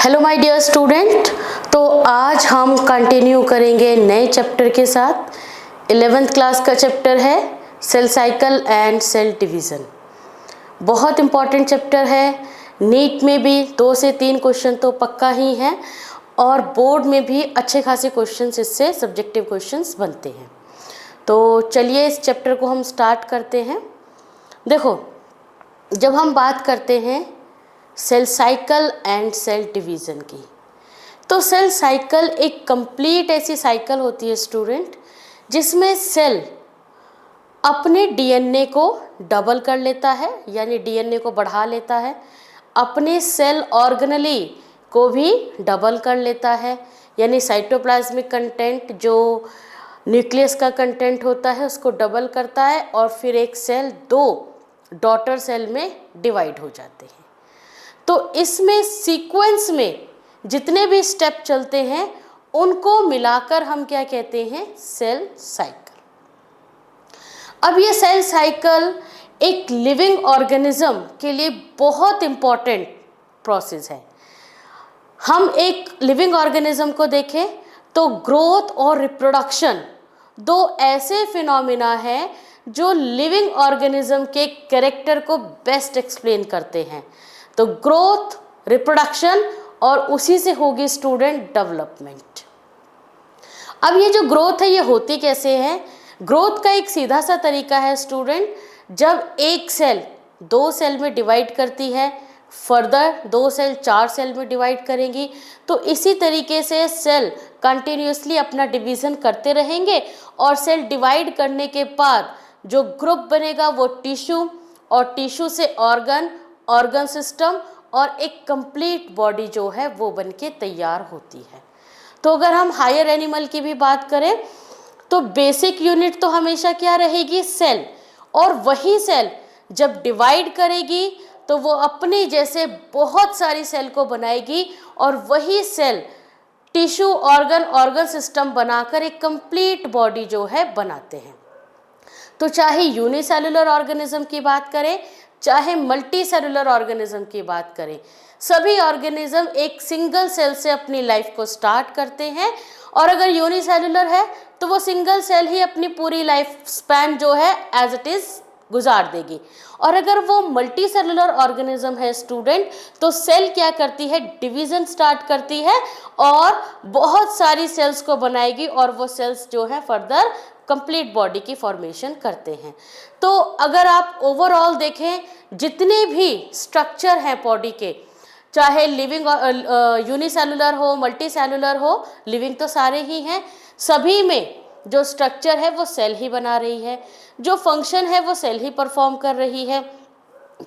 Hello my dear student. तो आज हम कंटिन्यू करेंगे नए चैप्टर के साथ। 11th क्लास का चैप्टर है cell cycle and cell division. बहुत इम्पॉर्टेंट चैप्टर है। नीट में भी 2 से 3 क्वेश्चन तो पक्का ही हैं और बोर्ड में भी अच्छे खासे क्वेश्चंस इससे सब्जेक्टिव क्वेश्चंस बनते हैं। तो चलिए इस चैप्टर को हम स्टार्ट करते हैं। देखो, जब हम बात करते हैं cell cycle and cell division की, तो सेल साइकिल एक कंप्लीट ऐसी साइकिल होती है स्टूडेंट, जिसमें सेल अपने डीएनए को डबल कर लेता है, यानी डीएनए को बढ़ा लेता है, अपने सेल ऑर्गेनेली को भी डबल कर लेता है, यानी साइटोप्लाज्मिक कंटेंट जो न्यूक्लियस का कंटेंट होता है उसको डबल करता है और फिर एक सेल 2 डॉटर सेल में डिवाइड हो जाते हैं। तो इसमें सीक्वेंस में जितने भी स्टेप चलते हैं उनको मिलाकर हम क्या कहते हैं, सेल साइकिल। अब ये सेल साइकिल एक लिविंग ऑर्गेनिज्म के लिए बहुत इम्पॉर्टेंट प्रोसेस है। हम एक लिविंग ऑर्गेनिज्म को देखें तो ग्रोथ और रिप्रोडक्शन 2 ऐसे फिनोमिना हैं जो लिविंग ऑर्गेनिज्म के कैरेक्टर को बेस्ट एक्सप्लेन करते हैं। तो ग्रोथ, रिप्रोडक्शन और उसी से होगी स्टूडेंट डेवलपमेंट। अब ये जो ग्रोथ है ये होती कैसे है? ग्रोथ का एक सीधा सा तरीका है स्टूडेंट, जब एक सेल 2 सेल में डिवाइड करती है, फर्दर 2 सेल 4 सेल में डिवाइड करेंगी, तो इसी तरीके से सेल कंटिन्यूसली अपना डिवीज़न करते रहेंगे और सेल डिवाइड करने के बाद जो ग्रुप बनेगा वो टिश्यू, और टिश्यू से ऑर्गन सिस्टम और एक कंप्लीट बॉडी जो है वो बनके तैयार होती है। तो अगर हम हायर एनिमल की भी बात करें तो बेसिक यूनिट तो हमेशा क्या रहेगी, सेल। और वही सेल जब डिवाइड करेगी तो वो अपने जैसे बहुत सारी सेल को बनाएगी और वही सेल टिश्यू, ऑर्गन सिस्टम बनाकर एक कंप्लीट बॉडी जो है बनाते हैं। तो चाहे यूनिसेलुलर ऑर्गेनिज्म की बात करें, चाहे मल्टी सेलुलर ऑर्गेनिज्म की बात करें, सभी ऑर्गेनिज्म एक सिंगल सेल से अपनी लाइफ को स्टार्ट करते हैं। और अगर यूनिसेलुलर है तो वो सिंगल सेल ही अपनी पूरी लाइफ स्पैन जो है एज इट इज़ गुजार देगी। और अगर वो मल्टी सेलुलर ऑर्गेनिज्म है स्टूडेंट, तो सेल क्या करती है, डिवीज़न स्टार्ट करती है और बहुत सारी सेल्स को बनाएगी और वो सेल्स जो है फर्दर कंप्लीट बॉडी की फॉर्मेशन करते हैं। तो अगर आप ओवरऑल देखें, जितने भी स्ट्रक्चर हैं बॉडी के, चाहे लिविंग यूनिसेलुलर हो, मल्टी सेलुलर हो, लिविंग तो सारे ही हैं, सभी में जो स्ट्रक्चर है वो सेल ही बना रही है, जो फंक्शन है वो सेल ही परफॉर्म कर रही है।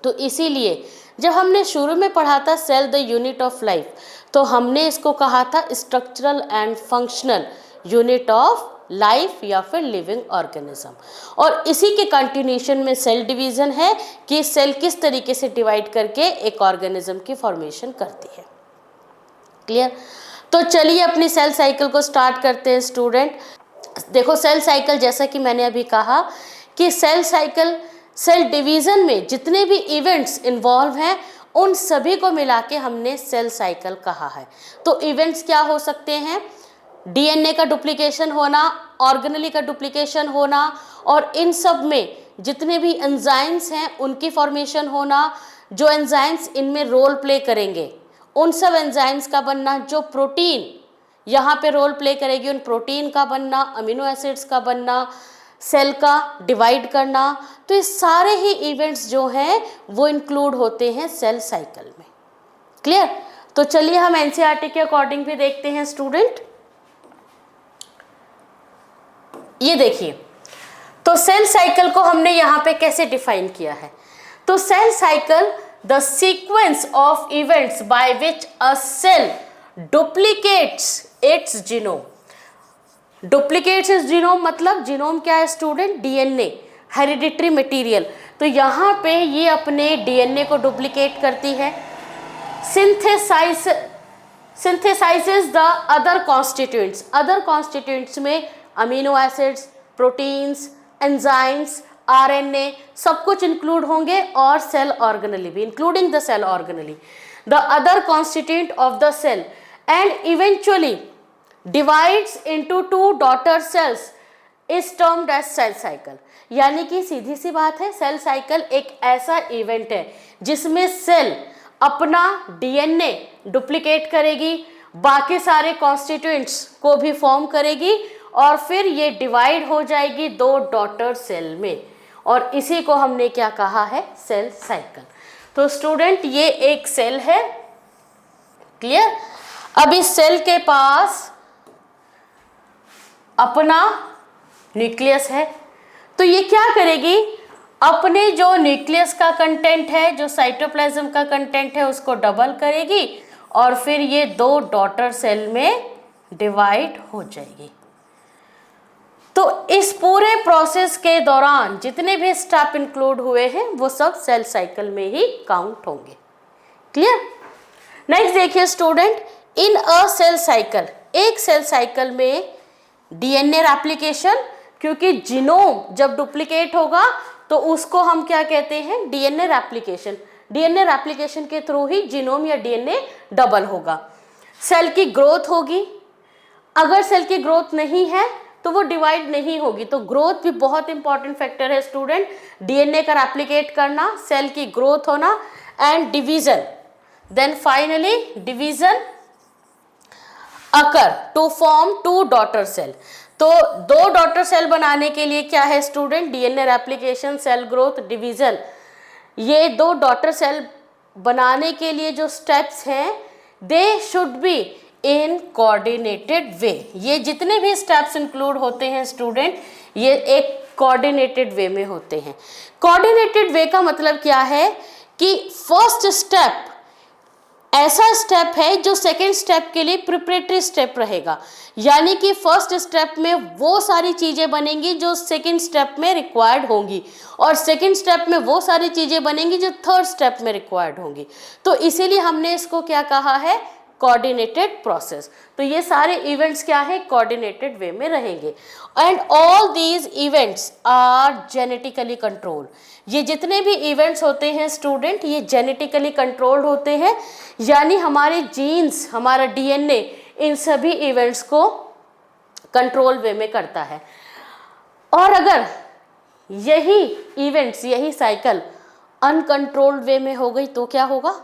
तो इसीलिए जब हमने शुरू में पढ़ा था cell the unit of life, तो हमने इसको कहा था structural and functional unit of life या फिर लिविंग ऑर्गेनिज्म। और इसी के कंटिन्यूशन में सेल डिवीज़न है कि सेल किस तरीके से डिवाइड करके एक ऑर्गेनिज्म की फॉर्मेशन करती है। क्लियर? तो चलिए अपनी सेल साइकिल को स्टार्ट करते हैं स्टूडेंट। देखो, सेल साइकिल जैसा कि मैंने अभी कहा कि सेल साइकिल, सेल डिवीज़न में जितने भी इवेंट्स इन्वॉल्व हैं उन सभी को मिला के हमने सेल साइकिल कहा है। तो इवेंट्स क्या हो सकते हैं? डीएनए का डुप्लीकेशन होना, ऑर्गेनेली का डुप्लीकेशन होना, और इन सब में जितने भी एंजाइम्स हैं उनकी फॉर्मेशन होना, जो एंजाइम्स इनमें रोल प्ले करेंगे उन सब एंजाइम्स का बनना, जो प्रोटीन यहाँ पे रोल प्ले करेगी उन प्रोटीन का बनना, अमीनो एसिड्स का बनना, सेल का डिवाइड करना। तो ये सारे ही इवेंट्स जो हैं वो इंक्लूड होते हैं सेल साइकिल में। क्लियर? तो चलिए हम एनसीईआरटी के अकॉर्डिंग भी देखते हैं स्टूडेंट। ये देखिए, तो सेल साइकिल को हमने यहाँ पे कैसे डिफाइन किया है? तो cell cycle the sequence of events by which a cell duplicates its genome. Duplicates its genome मतलब जीनोम क्या है स्टूडेंट? DNA, hereditary material. तो यहाँ पे ये अपने डीएनए को डुप्लीकेट करती है, synthesizes the other constituents. Other constituents में amino acids, proteins, enzymes, RNA सब कुछ इंक्लूड होंगे और सेल ऑर्गेनेली भी, including the cell organelle. the other constituent of the cell and eventually divides into two daughter cells is termed as cell cycle। यानी कि सीधी सी बात है, सेल साइकिल एक ऐसा इवेंट है जिसमें सेल अपना डीएनए डुप्लीकेट करेगी, बाकी सारे कॉन्स्टिट्यूएंट्स को भी फॉर्म करेगी और फिर ये डिवाइड हो जाएगी दो डॉटर सेल में, और इसी को हमने क्या कहा है, सेल साइकिल। तो स्टूडेंट ये एक सेल है, क्लियर। अब इस सेल के पास अपना न्यूक्लियस है, तो ये क्या करेगी, अपने जो न्यूक्लियस का कंटेंट है, जो साइटोप्लाज्म का कंटेंट है, उसको डबल करेगी और फिर ये दो डॉटर सेल में डिवाइड हो जाएगी। तो इस पूरे प्रोसेस के दौरान जितने भी स्टेप इंक्लूड हुए हैं वो सब सेल साइकिल में ही काउंट होंगे, क्लियर। नेक्स्ट देखिए स्टूडेंट, इन अ सेल साइकिल, एक सेल साइकिल में डीएनए रेप्लिकेशन, क्योंकि जीनोम जब डुप्लीकेट होगा तो उसको हम क्या कहते हैं, डीएनए रेप्लिकेशन। डीएनए रेप्लिकेशन के थ्रू ही जीनोम या डीएनए डबल होगा। सेल की ग्रोथ होगी, अगर सेल की ग्रोथ नहीं है तो वो डिवाइड नहीं होगी। तो ग्रोथ भी बहुत इंपॉर्टेंट फैक्टर है स्टूडेंट, डीएनए का रेप्लिकेट करना, सेल की ग्रोथ होना and division, then finally division occur to form two daughter cell. तो दो डॉटर सेल बनाने के लिए क्या है student, DNA replication, cell growth, division. ये दो डॉटर सेल बनाने के लिए जो स्टेप्स हैं, they should be in coordinated way. ये जितने भी स्टेप्स इंक्लूड होते हैं स्टूडेंट, ये एक कोऑर्डिनेटेड वे में होते हैं। कोऑर्डिनेटेड वे का मतलब क्या है कि फर्स्ट स्टेप ऐसा स्टेप है जो सेकेंड स्टेप के लिए प्रिपरेटरी स्टेप रहेगा, यानी कि फर्स्ट स्टेप में वो सारी चीज़ें बनेंगी जो सेकेंड स्टेप में रिक्वायर्ड होंगी, और सेकेंड स्टेप में वो सारी चीज़ें बनेंगी जो थर्ड स्टेप में रिक्वायर्ड होंगी। तो इसीलिए हमने इसको क्या कहा है, कोऑर्डिनेटेड प्रोसेस। तो ये सारे इवेंट्स क्या है, कोऑर्डिनेटेड वे में रहेंगे। And all these events are genetically controlled. ये जितने भी इवेंट्स होते हैं स्टूडेंट, ये जेनेटिकली कंट्रोल्ड होते हैं, यानी हमारे जीन्स, हमारा डीएनए इन सभी इवेंट्स को कंट्रोल वे में करता है। और अगर यही इवेंट्स, यही साइकिल अनकंट्रोल्ड वे में हो गई तो क्या होगा,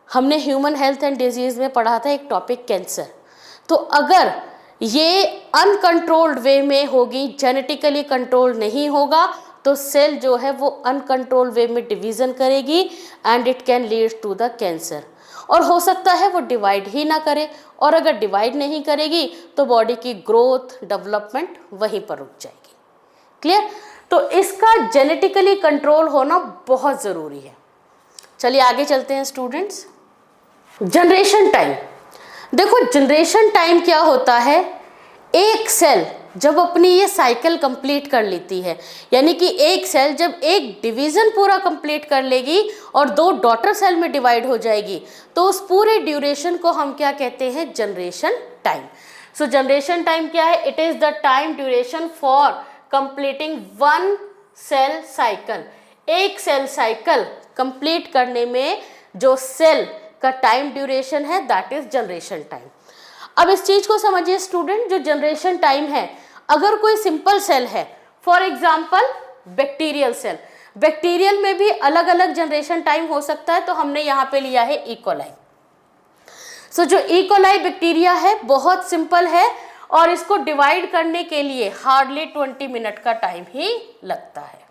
हमने ह्यूमन हेल्थ एंड डिजीज़ में पढ़ा था एक टॉपिक, कैंसर। तो अगर ये अनकंट्रोल्ड वे में होगी, जेनेटिकली कंट्रोल नहीं होगा, तो सेल जो है वो अनकंट्रोल्ड वे में डिवीज़न करेगी and it can lead to the cancer. और हो सकता है वो डिवाइड ही ना करे, और अगर डिवाइड नहीं करेगी तो बॉडी की ग्रोथ, डेवलपमेंट वहीं पर रुक जाएगी, क्लियर। तो इसका जेनेटिकली कंट्रोल होना बहुत ज़रूरी है। चलिए आगे चलते हैं स्टूडेंट्स। जनरेशन टाइम, देखो जनरेशन टाइम क्या होता है, एक सेल जब अपनी ये साइकिल कंप्लीट कर लेती है, यानी कि एक सेल जब एक डिवीज़न पूरा कंप्लीट कर लेगी और दो डॉटर सेल में डिवाइड हो जाएगी, तो उस पूरे ड्यूरेशन को हम क्या कहते हैं, generation time. So generation time क्या है, it is the time duration for completing one cell cycle. एक सेल साइकिल कंप्लीट करने में जो सेल का टाइम ड्यूरेशन है, दैट इज जनरेशन टाइम। अब इस चीज को समझिए स्टूडेंट, जो जनरेशन टाइम है, अगर कोई सिंपल सेल है, for example bacterial cell, bacterial में भी अलग अलग जनरेशन टाइम हो सकता है, तो हमने यहाँ पे लिया है इकोलाई। सो जो इकोलाई बैक्टीरिया है बहुत सिंपल है, और इसको डिवाइड करने के लिए हार्डली 20 मिनट का टाइम ही लगता है,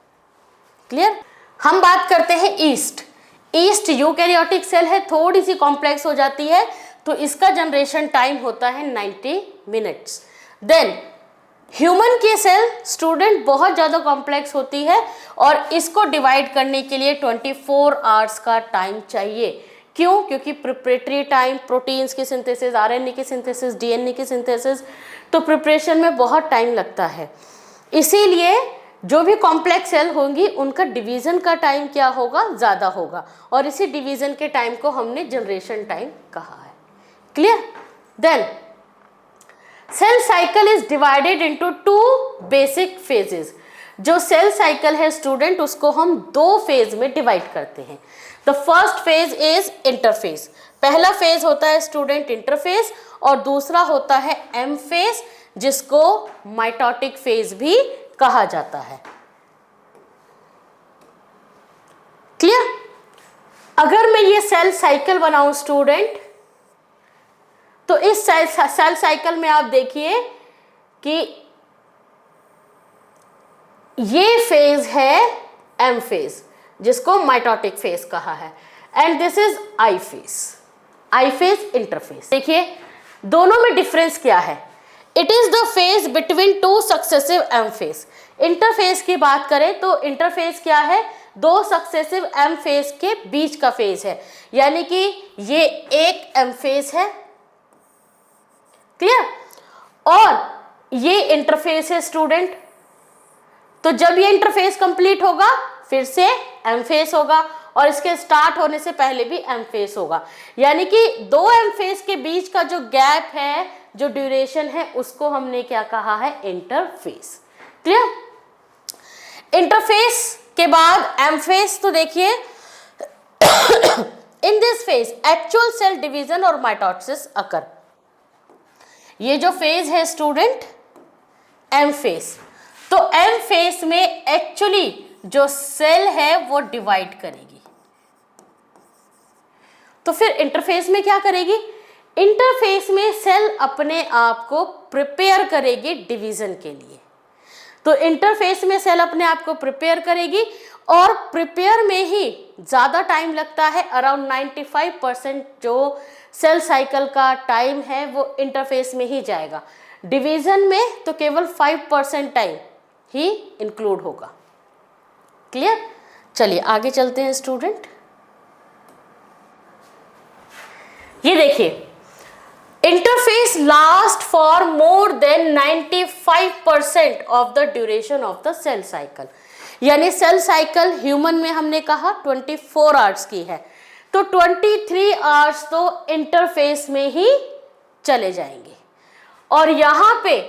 क्लियर। हम बात करते हैं ईस्ट। ईस्ट यूकैरियोटिक सेल है, थोड़ी सी कॉम्प्लेक्स हो जाती है, तो इसका जनरेशन टाइम होता है 90 मिनट्स। देन ह्यूमन की सेल स्टूडेंट बहुत ज़्यादा कॉम्प्लेक्स होती है, और इसको डिवाइड करने के लिए 24 आवर्स का टाइम चाहिए। क्यों? क्योंकि प्रिपरेटरी टाइम, प्रोटीन्स की सिंथेसिस, आरएनए की सिंथेसिस, डीएनए की सिंथेसिस, तो प्रिपरेशन में बहुत टाइम लगता है। इसीलिए जो भी कॉम्प्लेक्स सेल होंगी उनका डिवीज़न का टाइम क्या होगा, ज़्यादा होगा, और इसी डिवीज़न के टाइम को हमने जनरेशन टाइम कहा है, clear. Then cell cycle is divided into 2 basic phases. जो सेल साइकिल है स्टूडेंट, उसको हम 2 फेज में डिवाइड करते हैं। The first phase is interphase. पहला फेज होता है स्टूडेंट इंटरफेज और दूसरा होता है एम फेज, जिसको माइटोटिक फेज भी कहा जाता है। क्लियर? अगर मैं ये सेल साइकिल बनाऊं स्टूडेंट, तो इस सेल साइकिल में आप देखिए कि ये फेज है एम फेज, जिसको माइटोटिक फेज कहा है, and this is I phase interphase. देखिए दोनों में डिफरेंस क्या है। It is the phase between two successive M phase. Interphase की बात करें तो इंटरफेज क्या है, दो सक्सेसिव एम फेज के बीच का फेज है, यानी कि ये एक एम फेज है। क्लियर? और ये इंटरफेस है स्टूडेंट। तो जब ये इंटरफेस कंप्लीट होगा फिर से एम फेस होगा, और इसके स्टार्ट होने से पहले भी एम फेस होगा, यानी कि दो एम फेस के बीच का जो गैप है, जो ड्यूरेशन है, उसको हमने क्या कहा है, इंटरफेस। क्लियर? इंटरफेस के बाद एम फेस। तो देखिए in this phase actual cell division और माइटोसिस अकर। ये जो फेज है स्टूडेंट एम फेज, तो एम फेज में एक्चुअली जो सेल है वो डिवाइड करेगी। तो फिर इंटरफेस में क्या करेगी, इंटरफेस में सेल अपने आप को प्रिपेयर करेगी डिवीजन के लिए। तो इंटरफेस में सेल अपने आप को प्रिपेयर करेगी, और प्रिपेयर में ही ज़्यादा टाइम लगता है, अराउंड 95% जो सेल साइकिल का टाइम है वो इंटरफेस में ही जाएगा। डिवीजन में तो केवल 5% टाइम ही इंक्लूड होगा। क्लियर? चलिए आगे चलते हैं स्टूडेंट। ये देखिए interphase last for more than 95% of the duration of the cell cycle. यानी सेल साइकिल ह्यूमन में हमने कहा 24 आवर्स की है, तो 23 आवर्स तो इंटरफेस में ही चले जाएंगे, और यहाँ पे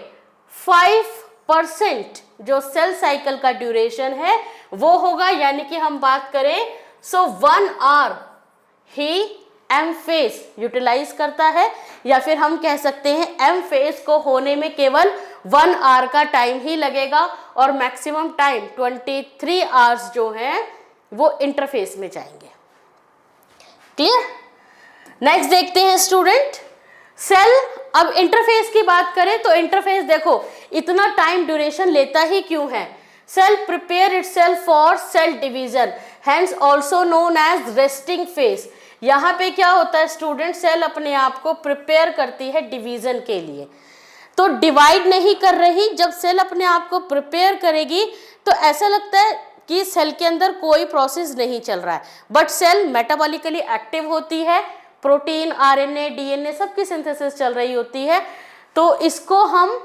5% जो सेल साइकिल का ड्यूरेशन है वो होगा, यानी कि हम बात करें सो 1 आवर ही एम फेज यूटिलाइज करता है, या फिर हम कह सकते हैं एम फेज को होने में केवल 1 आवर का टाइम ही लगेगा, और मैक्सिमम टाइम 23 आवर्स जो हैं वो इंटरफेस में जाएंगे। क्लियर? नेक्स्ट देखते हैं स्टूडेंट सेल। अब इंटरफेस की बात करें तो इंटरफेस देखो इतना टाइम ड्यूरेशन लेता ही क्यों है। Cell prepare itself for cell division, hence also known as resting phase. यहाँ पे क्या होता है स्टूडेंट, सेल अपने आप को प्रिपेयर करती है डिवीजन के लिए, तो डिवाइड नहीं कर रही। जब सेल अपने आप को प्रिपेयर करेगी तो ऐसा लगता है कि सेल के अंदर कोई प्रोसेस नहीं चल रहा है, बट सेल मेटाबॉलिकली एक्टिव होती है, प्रोटीन, आरएनए, डीएनए सबकी सिंथेसिस चल रही होती है। तो इसको हम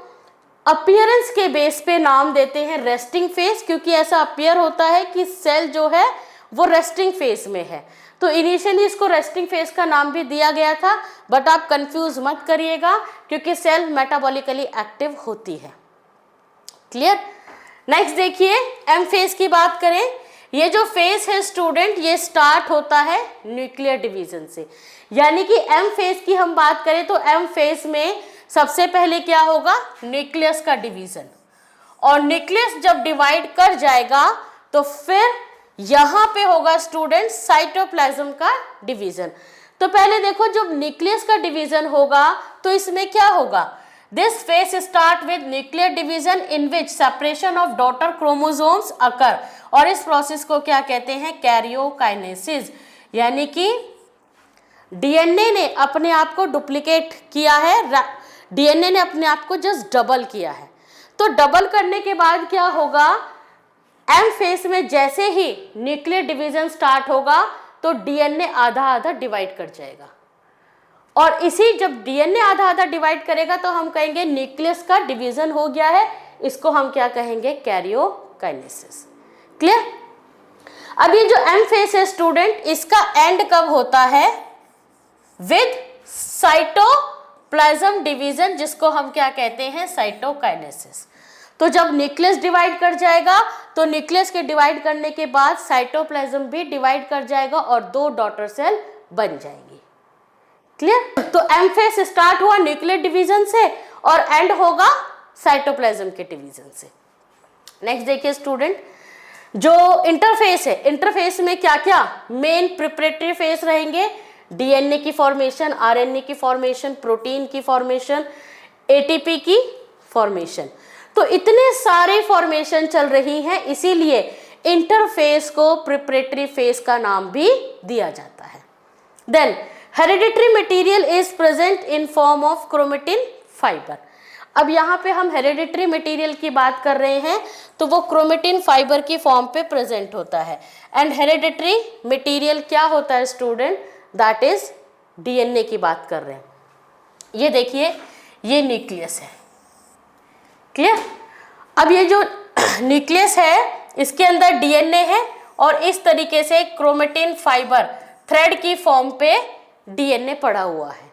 अपीयरेंस के बेस पे नाम देते हैं रेस्टिंग फेज, क्योंकि ऐसा अपीयर होता है कि सेल जो है वो रेस्टिंग फेज में है। तो इनिशियली इसको रेस्टिंग फेज का नाम भी दिया गया था, बट आप कंफ्यूज मत करिएगा क्योंकि सेल मेटाबॉलिकली एक्टिव होती है। क्लियर? नेक्स्ट देखिए एम फेज की बात करें। ये जो फेज है स्टूडेंट ये स्टार्ट होता है न्यूक्लियर डिवीजन से, यानी कि एम फेज की हम बात करें तो एम फेज में सबसे पहले क्या होगा, न्यूक्लियस का डिवीजन, और न्यूक्लियस जब डिवाइड कर जाएगा तो फिर यहाँ पे होगा स्टूडेंट साइटोप्लाज्म का डिवीजन। तो पहले देखो जब न्यूक्लियस का डिवीजन होगा तो इसमें क्या होगा, this phase start with nuclear division in which separation of daughter chromosomes occur, और इस प्रोसेस को क्या कहते हैं, कैरियोकाइनेसिस। यानी कि डीएनए ने अपने आप को डुप्लीकेट किया है, डीएनए ने अपने आप को जस्ट डबल किया है। तो डबल करने के बाद क्या होगा, एम फेज में जैसे ही न्यूक्लियर डिवीजन स्टार्ट होगा तो डीएनए आधा आधा डिवाइड कर जाएगा, और इसी जब डीएनए आधा आधा डिवाइड करेगा तो हम कहेंगे न्यूक्लियस का डिवीजन हो गया है, इसको हम क्या कहेंगे, कैरियोकाइनेसिस। क्लियर? अब ये जो एम फेज है स्टूडेंट इसका एंड कब होता है, विद साइटोप्लाज्म डिवीजन, जिसको हम क्या कहते हैं, साइटोकाइनेसिस। तो जब न्यूक्लियस डिवाइड कर जाएगा तो न्यूक्लियस के डिवाइड करने के बाद साइटोप्लाज्म भी डिवाइड कर जाएगा और 2 डॉटर सेल बन जाएंगी। क्लियर? तो एम फेज स्टार्ट हुआ न्यूक्लियर डिवीजन से और एंड होगा साइटोप्लाज्म के डिवीजन से। नेक्स्ट देखिए स्टूडेंट, जो इंटरफेस है, इंटरफेस में क्या क्या मेन प्रिपरेटरी फेज रहेंगे, डीएनए की फॉर्मेशन, आरएनए की फॉर्मेशन, प्रोटीन की फॉर्मेशन, एटीपी की फॉर्मेशन। तो इतने सारे फॉर्मेशन चल रही हैं, इसीलिए इंटरफेस को प्रिपरेटरी फेज का नाम भी दिया जाता है। Then hereditary material is present in form of chromatin fibre. अब यहाँ पे हम हेरिडिटरी मटेरियल की बात कर रहे हैं तो वो क्रोमेटिन फाइबर की फॉर्म पे प्रेजेंट होता है। एंड हेरिडिटरी मटेरियल क्या होता है स्टूडेंट? दैट इज डीएनए की बात कर रहे हैं। ये देखिए, ये न्यूक्लियस है। क्लियर? अब ये जो न्यूक्लियस है इसके अंदर डीएनए है और इस तरीके से क्रोमेटिन फाइबर थ्रेड की फॉर्म पे डीएनए पड़ा हुआ है।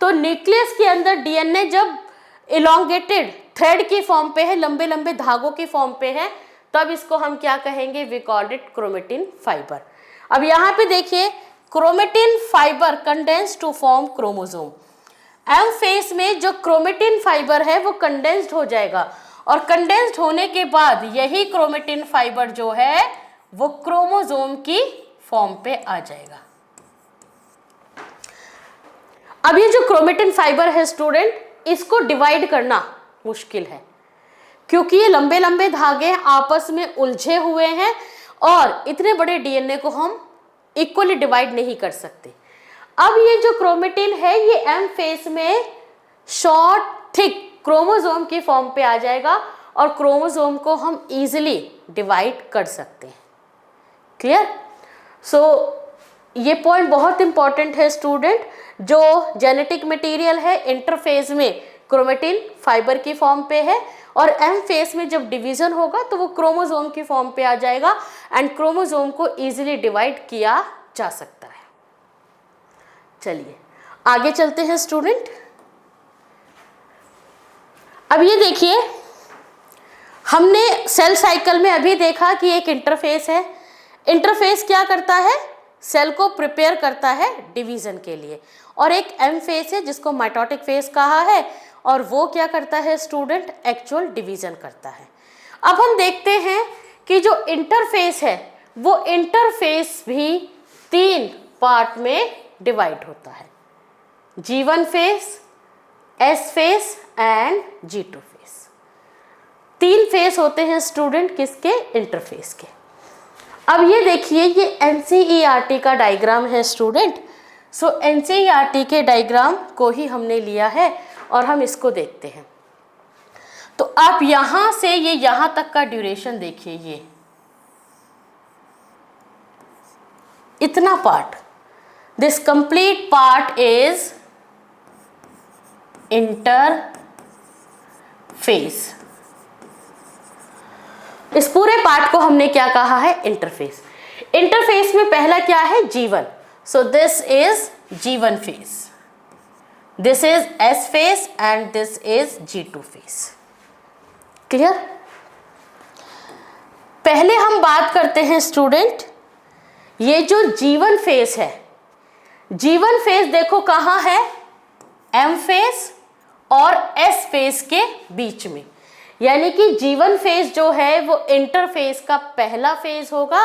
तो न्यूक्लियस के अंदर डीएनए जब इलोंगेटेड थ्रेड की फॉर्म पे है, लंबे लंबे धागों की फॉर्म पे है, तब इसको हम क्या कहेंगे? We called it chromatin fibre. अब यहाँ पे देखिए, chromatin fibre condense to form chromosome. M phase में जो क्रोमेटिन फाइबर है वो कंडेंस्ड हो जाएगा और कंडेंस्ड होने के बाद यही क्रोमेटिन फाइबर जो है वो क्रोमोसोम की फॉर्म पे आ जाएगा। अब ये जो क्रोमेटिन फाइबर है स्टूडेंट, इसको डिवाइड करना मुश्किल है क्योंकि ये लंबे लंबे धागे आपस में उलझे हुए हैं और इतने बड़े डीएनए को हम इक्वली डिवाइड नहीं कर सकते। अब ये जो क्रोमेटिन है ये एम फेज में शॉर्ट थिक क्रोमोसोम की फॉर्म पे आ जाएगा और क्रोमोसोम को हम इजीली डिवाइड कर सकते हैं। क्लियर? सो ये पॉइंट बहुत इंपॉर्टेंट है स्टूडेंट। जो जेनेटिक मटेरियल है इंटरफेज में क्रोमेटिन फाइबर की फॉर्म पे है और एम फेज में जब डिवीजन होगा तो वो क्रोमोसोम की फॉर्म पे आ जाएगा एंड क्रोमोसोम को इजीली डिवाइड किया जा सकता है। चलिए आगे चलते हैं स्टूडेंट। अब ये देखिए, हमने सेल साइकिल में अभी देखा कि एक इंटरफेस है। इंटरफेस क्या करता है? सेल को प्रिपेयर करता है डिवीजन के लिए। और एक एम फेज है जिसको माइटोटिक फेज कहा है और वो क्या करता है स्टूडेंट? एक्चुअल डिवीजन करता है। अब हम देखते हैं कि जो इंटरफेस है वो इंटरफेस भी 3 पार्ट में डिवाइड होता है, G1 phase, S phase and G2 phase. 3 phase होते हैं स्टूडेंट किसके? इंटरफेस के। अब ये देखिए, ये NCERT का डायग्राम है स्टूडेंट। सो NCERT के डायग्राम को ही हमने लिया है और हम इसको देखते हैं। तो आप यहां से ये यहां तक का ड्यूरेशन देखिए, ये इतना part, this complete part is interface. इस पूरे पार्ट को हमने क्या कहा है? इंटरफेस। इंटरफेस में पहला क्या है? G1। So this is G1 phase, this is S phase and this is G2 phase. Clear? पहले हम बात करते हैं स्टूडेंट, ये जो G1 फेज है, G1 फेज देखो कहाँ है? M फेज और S फेज के बीच में। यानी कि G1 फेज जो है वो इंटरफेस का पहला फेज होगा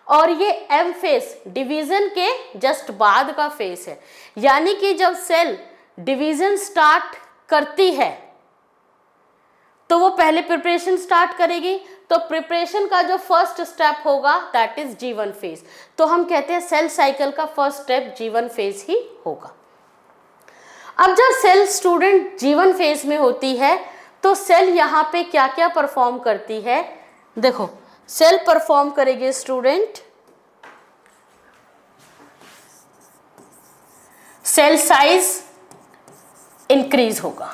और ये M फेज डिवीजन के जस्ट बाद का फेज है। यानी कि जब सेल डिवीजन स्टार्ट करती है तो वो पहले प्रिपरेशन स्टार्ट करेगी, तो प्रिपरेशन का जो फर्स्ट स्टेप होगा दैट इज G1 फेज। तो हम कहते हैं सेल साइकिल का फर्स्ट स्टेप G1 फेज ही होगा। अब जब सेल स्टूडेंट G1 फेज में होती है तो सेल यहाँ पे क्या क्या परफॉर्म करती है? देखो, सेल परफॉर्म करेगी स्टूडेंट, सेल साइज इंक्रीज होगा,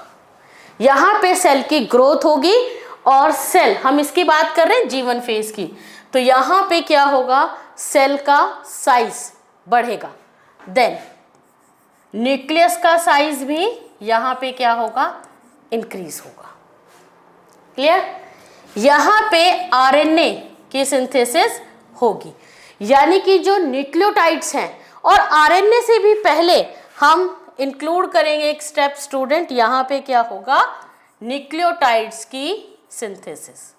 यहाँ पे सेल की ग्रोथ होगी और सेल, हम इसकी बात कर रहे हैं G1 फेज की, तो यहाँ पे क्या होगा? सेल का साइज बढ़ेगा। देन न्यूक्लियस का साइज भी यहाँ पे क्या होगा? इंक्रीज होगा। क्लियर? यहाँ पे आरएनए की सिंथेसिस होगी, यानी कि जो न्यूक्लियोटाइड्स हैं, और आरएनए से भी पहले हम इंक्लूड करेंगे एक स्टेप स्टूडेंट, यहाँ पे क्या होगा, न्यूक्लियोटाइड्स की सिंथेसिस।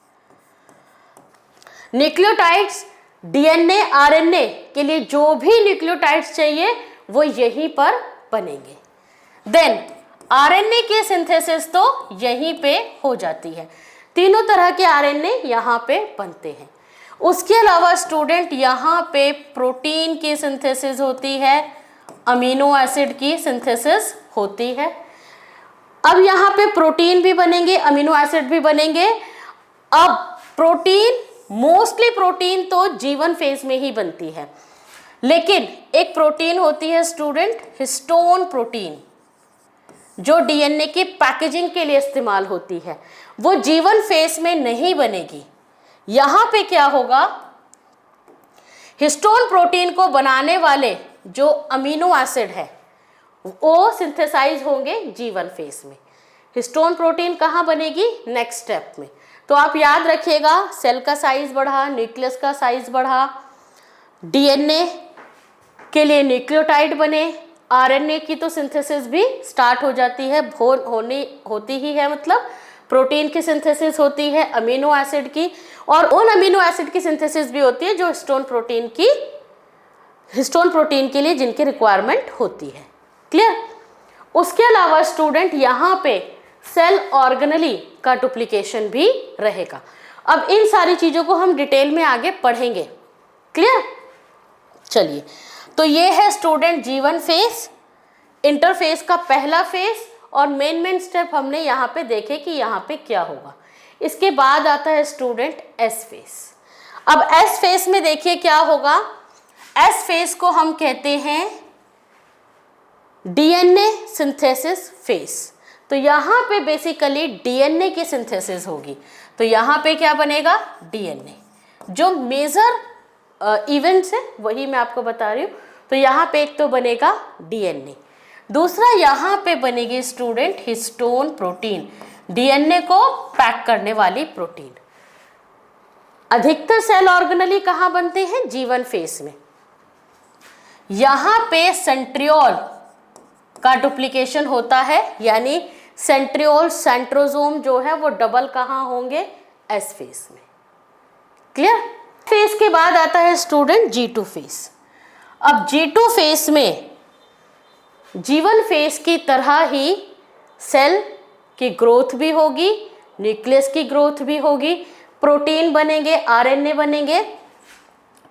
न्यूक्लियोटाइड्स डीएनए आरएनए के लिए जो भी न्यूक्लियोटाइड्स चाहिए वो यहीं पर बनेंगे। देन आरएनए के सिंथेसिस तो यहीं पे हो जाती है, तीनों तरह के आरएनए यहाँ पे बनते हैं। उसके अलावा स्टूडेंट यहाँ पे प्रोटीन की सिंथेसिस होती है, अमीनो एसिड की सिंथेसिस होती है। अब यहाँ पे प्रोटीन भी बनेंगे, अमीनो एसिड भी बनेंगे। अब प्रोटीन, मोस्टली प्रोटीन तो जीवन फेज में ही बनती है, लेकिन एक प्रोटीन होती है स्टूडेंट हिस्टोन प्रोटीन, जो डीएनए की पैकेजिंग के लिए इस्तेमाल होती है, वो जीवन फेज में नहीं बनेगी। यहाँ पे क्या होगा, हिस्टोन प्रोटीन को बनाने वाले जो अमीनो एसिड है वो सिंथेसाइज होंगे जीवन फेज में। हिस्टोन प्रोटीन कहाँ बनेगी, नेक्स्ट स्टेप में। तो आप याद रखिएगा, सेल का साइज बढ़ा, न्यूक्लियस का साइज बढ़ा, डीएनए के लिए न्यूक्लियोटाइड बने, आरएनए की तो सिंथेसिस भी स्टार्ट हो जाती है, होती ही है, मतलब प्रोटीन की सिंथेसिस होती है अमीनो एसिड की, और उन अमीनो एसिड की सिंथेसिस भी होती है जो हिस्टोन प्रोटीन के लिए जिनकी रिक्वायरमेंट होती है। क्लियर। उसके अलावा स्टूडेंट यहाँ पे सेल ऑर्गेनेली का डुप्लीकेशन भी रहेगा। अब इन सारी चीज़ों को हम डिटेल में आगे पढ़ेंगे। क्लियर। चलिए, तो ये है स्टूडेंट जीवन फेज, इंटरफेस का पहला फेज, और मेन स्टेप हमने यहाँ पे देखे कि यहाँ पे क्या होगा। इसके बाद आता है स्टूडेंट एस फेज। अब एस फेज में देखिए क्या होगा, एस फेज को हम कहते हैं डीएनए सिंथेसिस फेज। तो यहाँ पे बेसिकली डीएनए की सिंथेसिस होगी। तो यहाँ पे क्या बनेगा, डीएनए। जो मेजर इवेंट्स है वही मैं आपको बता रही हूँ। तो यहाँ पे एक तो बनेगा डीएनए, दूसरा यहाँ पे बनेगी स्टूडेंट हिस्टोन प्रोटीन, डीएनए को पैक करने वाली प्रोटीन। अधिकतर सेल ऑर्गेनेली कहाँ बनते हैं, जीवन फेज में। यहाँ पे सेंट्रियोल का डुप्लीकेशन होता है, यानी सेंट्रियोल सेंट्रोजोम जो है वो डबल कहाँ होंगे, एस फेज में। क्लियर। फेज के बाद आता है स्टूडेंट G2 फेज। अब G2 फेज में जीवन फेज की तरह ही सेल की ग्रोथ भी होगी, न्यूक्लियस की ग्रोथ भी होगी, प्रोटीन बनेंगे, आरएनए बनेंगे।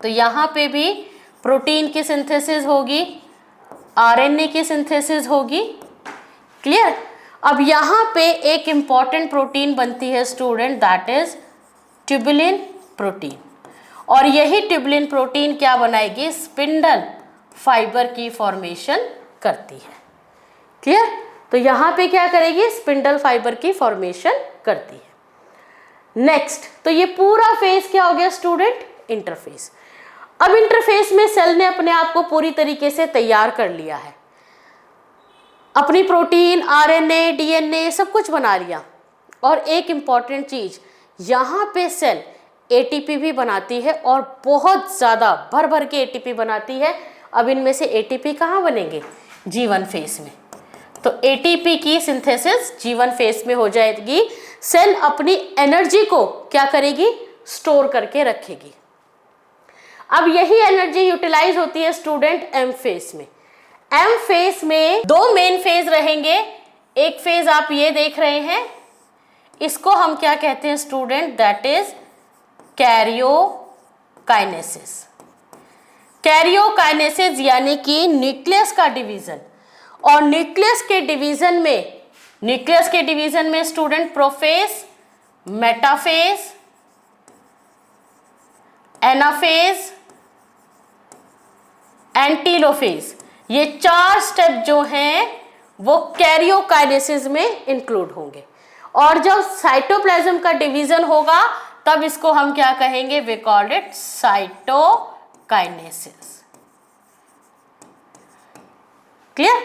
तो यहाँ पे भी प्रोटीन की सिंथेसिस होगी, आरएनए की सिंथेसिस होगी। क्लियर। अब यहाँ पे एक इम्पॉर्टेंट प्रोटीन बनती है student, that is tubulin protein, और यही ट्यूबुलिन प्रोटीन क्या बनाएगी, स्पिंडल फाइबर की फॉर्मेशन करती है। क्लियर। तो यहाँ पे क्या करेगी, स्पिंडल फाइबर की फॉर्मेशन करती है। नेक्स्ट, तो ये पूरा फेज क्या हो गया स्टूडेंट, इंटरफेस। अब इंटरफेस में सेल ने अपने आप को पूरी तरीके से तैयार कर लिया है, अपनी प्रोटीन, आरएनए, डीएनए सब कुछ बना लिया। और एक इम्पॉर्टेंट चीज, यहाँ पे सेल एटीपी भी बनाती है, और बहुत ज़्यादा भर भर के एटीपी बनाती है। अब इनमें से एटीपी कहाँ बनेंगे, जीवन फेज में। तो एटीपी की सिंथेसिस जीवन फेज में हो जाएगी। सेल अपनी एनर्जी को क्या करेगी, स्टोर करके रखेगी। अब यही एनर्जी यूटिलाइज होती है स्टूडेंट एम फेज में। एम फेज में दो मेन फेज रहेंगे। एक फेज आप ये देख रहे हैं, इसको हम क्या कहते हैं student, that is karyokinesis. Karyokinesis यानी कि न्यूक्लियस का डिवीजन। और न्यूक्लियस के डिवीजन में स्टूडेंट प्रोफेज, मेटाफेज, एनाफेज, एंटीलोफेज, ये 4 स्टेप जो हैं वो कैरियोकाइनेसिस में इंक्लूड होंगे। और जब साइटोप्लाज्म का डिवीजन होगा तब इसको हम क्या कहेंगे, we called it cytokinesis. Clear.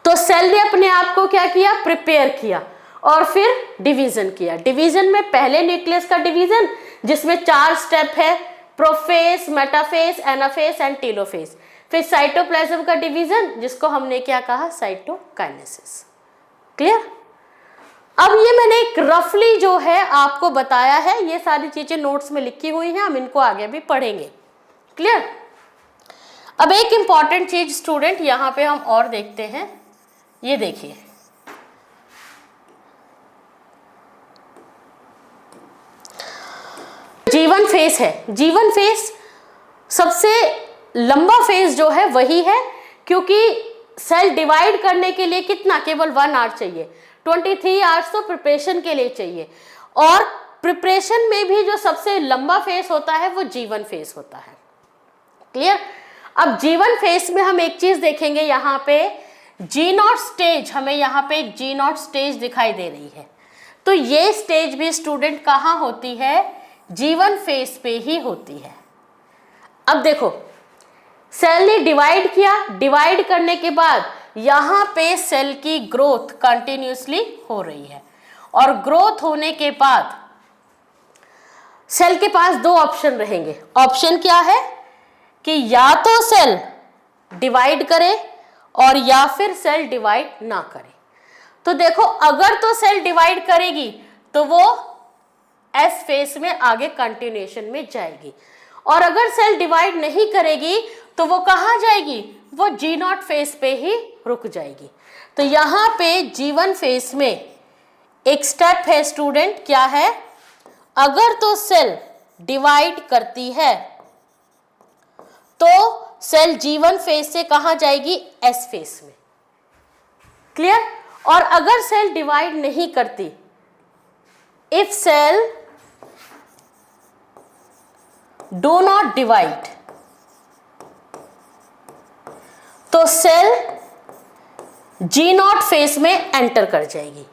तो सेल ने अपने आप को क्या किया, प्रिपेयर किया, और फिर डिवीजन किया। डिवीजन में पहले न्यूक्लियस का डिवीजन जिसमें 4 स्टेप है, prophase, metaphase, anaphase and telophase. फिर साइटोप्लाज्म का डिवीजन जिसको हमने क्या कहा, साइटोकाइनेसिस। क्लियर? अब ये मैंने एक रफली जो है आपको बताया है, ये सारी चीजें नोट्स में लिखी हुई हैं, हम इनको आगे भी पढ़ेंगे। क्लियर? अब एक इंपॉर्टेंट चीज स्टूडेंट यहाँ पे हम और देखते हैं, ये देखिए जीवन फेज है। जीवन फेज सबसे लंबा फेज जो है वही है, क्योंकि सेल डिवाइड करने के लिए कितना, केवल 1 आवर चाहिए। 23 आवर्स तो प्रिपरेशन के लिए चाहिए, और प्रिपरेशन में भी जो सबसे लंबा फेज होता है वो जीवन फेज होता है। क्लियर? अब जीवन फेज में हम एक चीज देखेंगे, यहाँ पे G0 स्टेज, हमें यहाँ पे एक G0 स्टेज दिखाई दे रही है। तो ये स्टेज भी स्टूडेंट कहाँ होती है, जीवन फेज पे ही होती है। अब देखो सेल ने डिवाइड किया, डिवाइड करने के बाद यहाँ पे सेल की ग्रोथ कंटिन्यूसली हो रही है, और ग्रोथ होने के बाद सेल के पास 2 ऑप्शन रहेंगे। ऑप्शन क्या है कि या तो सेल डिवाइड करे और या फिर सेल डिवाइड ना करे। तो देखो अगर तो सेल डिवाइड करेगी तो वो एस फेज में आगे कंटिन्यूएशन में जाएगी, और अगर सेल डिवाइड नहीं करेगी तो वो कहाँ जाएगी, वो G0 फेज पे ही रुक जाएगी। तो यहाँ पे जीवन फेज में एक स्टेप है स्टूडेंट, क्या है, अगर तो सेल डिवाइड करती है तो सेल जीवन फेज से कहाँ जाएगी, एस फेज में। क्लियर? और अगर सेल डिवाइड नहीं करती, if cell do not divide, तो सेल G0 फेज में एंटर कर जाएगी।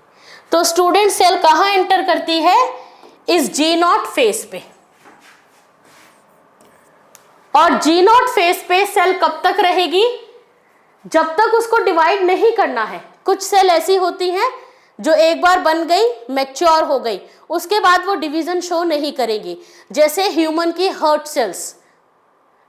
तो स्टूडेंट सेल कहां एंटर करती है, इस G0 फेज पे। और G0 फेज पे सेल कब तक रहेगी, जब तक उसको डिवाइड नहीं करना है। कुछ सेल ऐसी होती हैं जो एक बार बन गई, मैच्योर हो गई, उसके बाद वो डिवीजन शो नहीं करेगी। जैसे ह्यूमन की हार्ट सेल्स,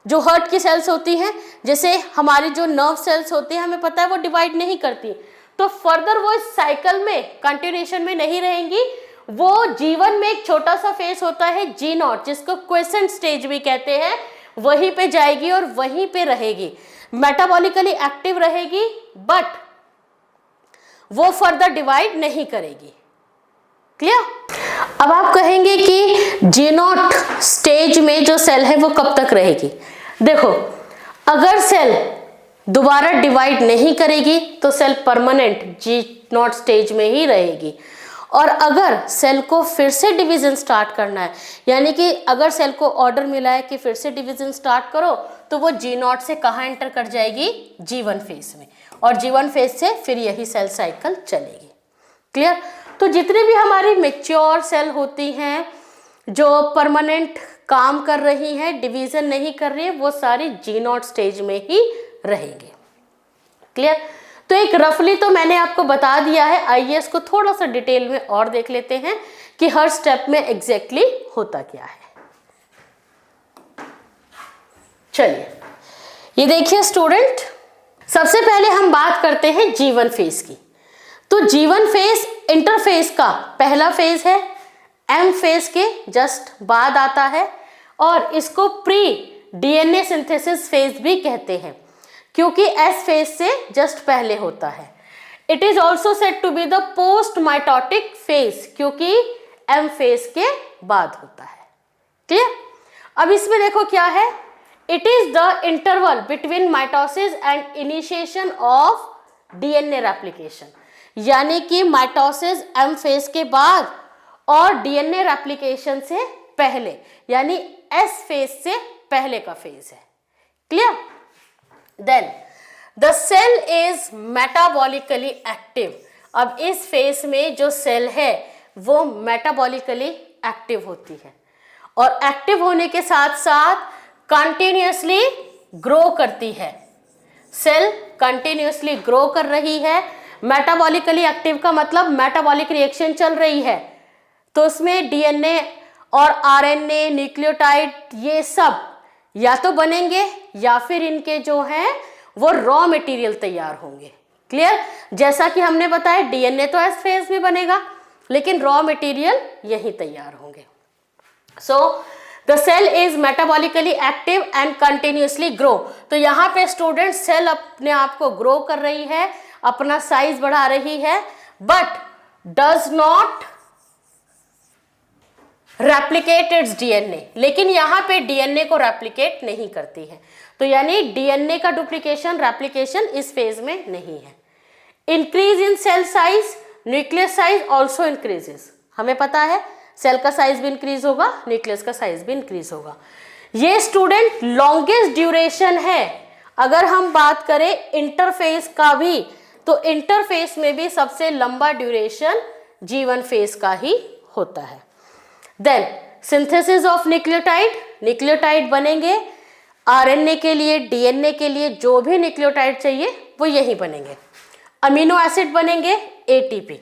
जो हार्ट की सेल्स होती हैं, जैसे हमारी जो नर्व सेल्स होती हैं, हमें पता है वो डिवाइड नहीं करती, तो फर्दर वो इस साइकिल में कंटिन्यूएशन में नहीं रहेंगी। वो जीवन में एक छोटा सा फेज होता है G0, जिसको क्वेसेंट स्टेज भी कहते हैं, वहीं पे जाएगी और वहीं पे रहेगी, मेटाबॉलिकली एक्टिव रहेगी, बट वो फर्दर डिवाइड नहीं करेगी। क्लियर? अब आप कहेंगे कि G0 स्टेज में जो सेल है वो कब तक रहेगी। देखो अगर सेल दोबारा डिवाइड नहीं करेगी तो सेल परमानेंट G0 स्टेज में ही रहेगी, और अगर सेल को फिर से डिवीजन स्टार्ट करना है, यानी कि अगर सेल को ऑर्डर मिला है कि फिर से डिवीजन स्टार्ट करो, तो वो G0 से कहाँ एंटर कर जाएगी, जीवन फेज में, और जीवन फेज से फिर यही सेल साइकिल चलेगी। क्लियर? तो जितने भी हमारी मैच्योर सेल होती हैं जो परमानेंट काम कर रही हैं, डिवीजन नहीं कर रही है, वो सारी G0 स्टेज में ही रहेंगे। क्लियर? तो एक रफली तो मैंने आपको बता दिया है, आइए इसको थोड़ा सा डिटेल में और देख लेते हैं कि हर स्टेप में एग्जैक्टली होता क्या है। चलिए ये देखिए स्टूडेंट, सबसे पहले हम बात करते हैं जीवन फेज की। तो जीवन फेज इंटरफेज का पहला फेज है, एम फेज के जस्ट बाद आता है, और इसको प्री डीएनए सिंथेसिस फेज भी कहते हैं, क्योंकि एस फेज से जस्ट पहले होता है। It is also said to be the post mitotic phase, क्योंकि एम फेज के बाद होता है। क्लियर? अब इसमें देखो क्या है, it is the interval between mitosis and initiation of DNA replication, यानी कि माइटोसिस एम फेज के बाद और डीएनए रेप्लिकेशन से पहले, यानी एस फेज से पहले का फेज है। Clear? Then the cell is metabolically active. अब इस फेज में जो सेल है वो मेटाबॉलिकली एक्टिव होती है, और एक्टिव होने के साथ साथ कंटिन्यूअसली ग्रो करती है। सेल कंटिन्यूअसली ग्रो कर रही है, मेटाबॉलिकली एक्टिव का मतलब मेटाबॉलिक रिएक्शन चल रही है, तो उसमें डीएनए और आरएनए, न्यूक्लियोटाइड, ये सब या तो बनेंगे या फिर इनके जो हैं वो रॉ मटेरियल तैयार होंगे। क्लियर? जैसा कि हमने बताया डीएनए तो एस फेज में बनेगा, लेकिन रॉ मटेरियल यही तैयार होंगे। So the cell is metabolically active and continuously grow. तो यहाँ पे स्टूडेंट सेल अपने आप को ग्रो कर रही है, अपना साइज बढ़ा रही है, but does not replicate it's DNA, लेकिन यहाँ पे डीएनए को रेप्लिकेट नहीं करती है। तो यानी डीएनए का डुप्लीकेशन, रेप्लिकेशन इस फेज में नहीं है। Increase in cell size, nucleus size also increases. हमें पता है सेल का साइज भी इंक्रीज होगा, न्यूक्लियस का साइज भी इंक्रीज होगा। ये स्टूडेंट लॉन्गेस्ट ड्यूरेशन है। अगर हम बात करें इंटरफेस का भी, तो इंटरफेस में भी सबसे लंबा ड्यूरेशन G1 फेज का ही होता है। Then synthesis of nucleotide, nucleotide बनेंगे आरएनए के लिए, डीएनए के लिए, जो भी न्यूक्लियोटाइड चाहिए वो यही बनेंगे। अमीनो एसिड बनेंगे एटीपी।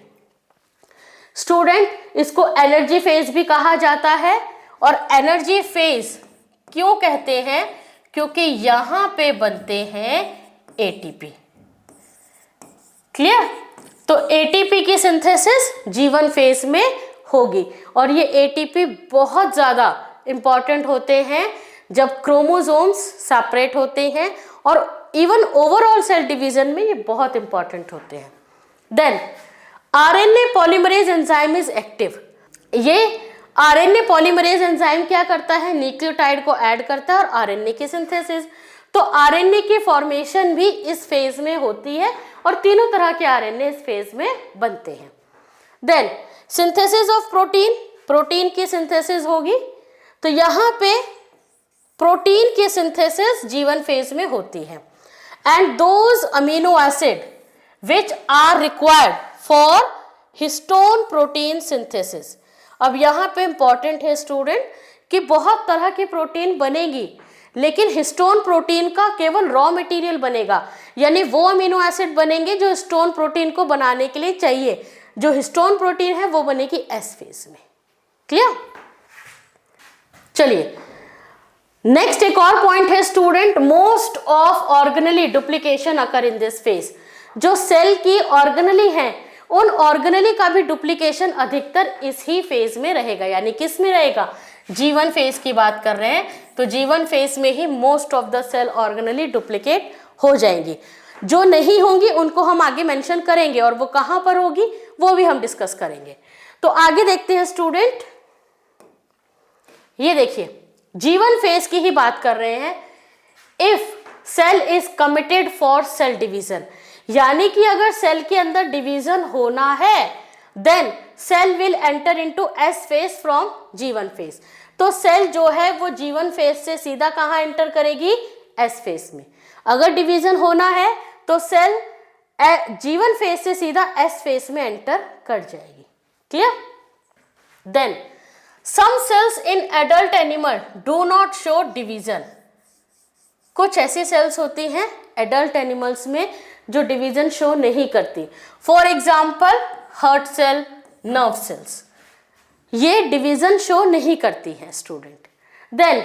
स्टूडेंट इसको एनर्जी फेज भी कहा जाता है, और एनर्जी फेज क्यों कहते हैं? क्योंकि यहां पे बनते हैं एटीपी। क्लियर? तो एटीपी की सिंथेसिस G1 फेज में होगी, और ये एटीपी बहुत ज़्यादा इंपॉर्टेंट होते हैं जब क्रोमोसोम्स सेपरेट होते हैं, और इवन ओवरऑल सेल डिवीजन में ये बहुत इंपॉर्टेंट होते हैं। Then RNA polymerase enzyme is active. ये आरएनए पॉलीमरेज एंजाइम क्या करता है? न्यूक्लियोटाइड को ऐड करता है और आरएनए की सिंथेसिस। तो आरएनए की फॉर्मेशन भी इस फेज में होती है, और तीनों तरह के आरएनए इस फेज में बनते हैं। Then synthesis of protein, protein की सिंथेसिस होगी। तो यहाँ पे प्रोटीन की सिंथेसिस G1 फेज में होती है। And those amino acid which are required for histone protein synthesis. अब यहाँ पे इंपॉर्टेंट है स्टूडेंट कि बहुत तरह की प्रोटीन बनेगी, लेकिन हिस्टोन प्रोटीन का केवल रॉ मटेरियल बनेगा, यानी वो अमीनो एसिड बनेंगे जो हिस्टोन प्रोटीन को बनाने के लिए चाहिए। जो हिस्टोन प्रोटीन है वो बनेगी एस फेज में। क्लियर? चलिए नेक्स्ट एक और पॉइंट है student, most of organelle duplication occur in this phase. जो सेल की ऑर्गेनली हैं उन ऑर्गेनली का भी डुप्लीकेशन अधिकतर इस ही फेज में रहेगा। यानी किस में रहेगा? G1 फेज की बात कर रहे हैं, तो G1 फेज में ही most of the cell organelle duplicate हो जाएंगी। जो नहीं होंगी उनको हम आगे मेंशन करेंगे, और वो कहां पर होगी वो भी हम डिस्कस करेंगे। तो आगे देखते हैं स्टूडेंट, ये देखिए G1 फेज की ही बात कर रहे हैं। If cell is committed for cell division, यानी कि अगर सेल के अंदर डिवीजन होना है, then cell will enter into S phase from G1 phase. तो सेल जो है वो G1 फेज से सीधा कहां एंटर करेगी? एस फेज में। अगर डिवीजन होना है तो सेल G1 फेज से सीधा एस फेज में एंटर कर जाएगी। Clear? Then some cells in adult animal do not show division. कुछ ऐसी सेल्स होती हैं एडल्ट एनिमल्स में जो डिवीजन शो नहीं करती। For example heart cell, nerve cells, ये डिवीजन शो नहीं करती हैं student. Then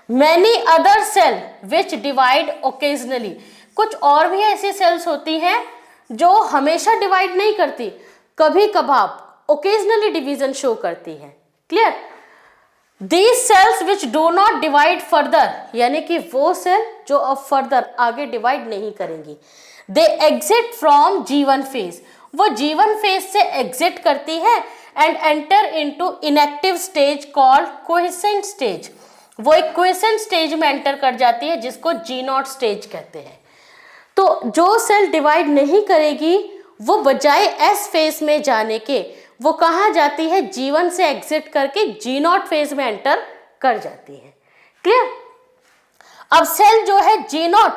many other cell which divide occasionally. कुछ और भी ऐसी सेल्स होती हैं जो हमेशा डिवाइड नहीं करती, कभी कभार ओकेजनली डिवीजन शो करती हैं। Clear? These cells which do not divide further, यानी कि वो सेल जो अब फर्दर आगे डिवाइड नहीं करेंगी, they exit from G1 phase, वो G1 phase से एग्जिट करती है and enter into inactive stage called quiescent stage। वो एक quiescent stage में एंटर कर जाती है जिसको G0 स्टेज कहते हैं। तो जो सेल डिवाइड नहीं करेगी वो बजाय एस फेज में जाने के वो कहाँ जाती है? G1 से एग्जिट करके G0 फेज में एंटर कर जाती है। क्लियर? अब सेल जो है G0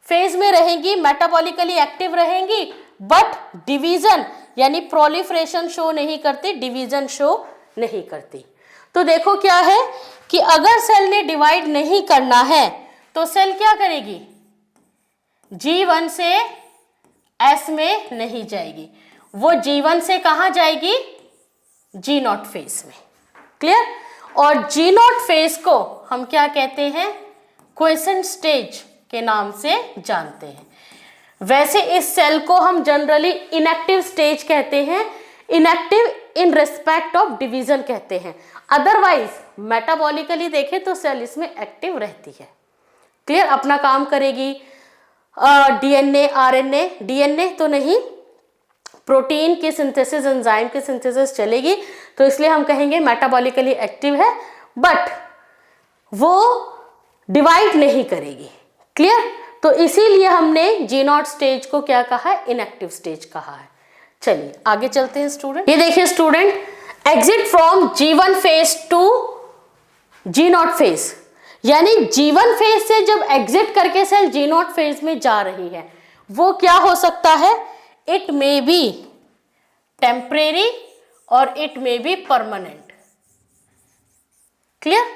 फेज में रहेंगी, मेटाबॉलिकली एक्टिव रहेंगी, बट डिवीजन यानी प्रोलिफरेशन शो नहीं करती, डिवीजन शो नहीं करती। तो देखो क्या है कि अगर सेल ने डिवाइड नहीं करना है तो सेल क्या करेगी? G1 से S में नहीं जाएगी, वो G1 से कहाँ जाएगी, G0 फेज में। क्लियर। और G0 फेज को हम क्या कहते हैं, क्वेसेंट स्टेज के नाम से जानते हैं। वैसे इस सेल को हम जनरली इनएक्टिव स्टेज कहते हैं, inactive in respect of division कहते हैं। अदरवाइज मेटाबॉलिकली देखें तो सेल इसमें एक्टिव रहती है। क्लियर, अपना काम करेगी। डीएनए, आरएनए, डीएनए तो नहीं, प्रोटीन की सिंथेसिस, एंजाइम की सिंथेसिस चलेगी, तो इसलिए हम कहेंगे मेटाबॉलिकली एक्टिव है, बट वो डिवाइड नहीं करेगी। क्लियर। तो इसीलिए हमने G0 स्टेज को क्या कहा है, इनएक्टिव स्टेज कहा है। चलिए आगे चलते हैं स्टूडेंट। ये देखिए student, exit from G1 phase two G0 phase, यानी G1 फेज से जब एग्जिट करके सेल G0 फेज में जा रही है, वो क्या हो सकता है, इट मे बी टेम्परेरी और it may be permanent. Clear.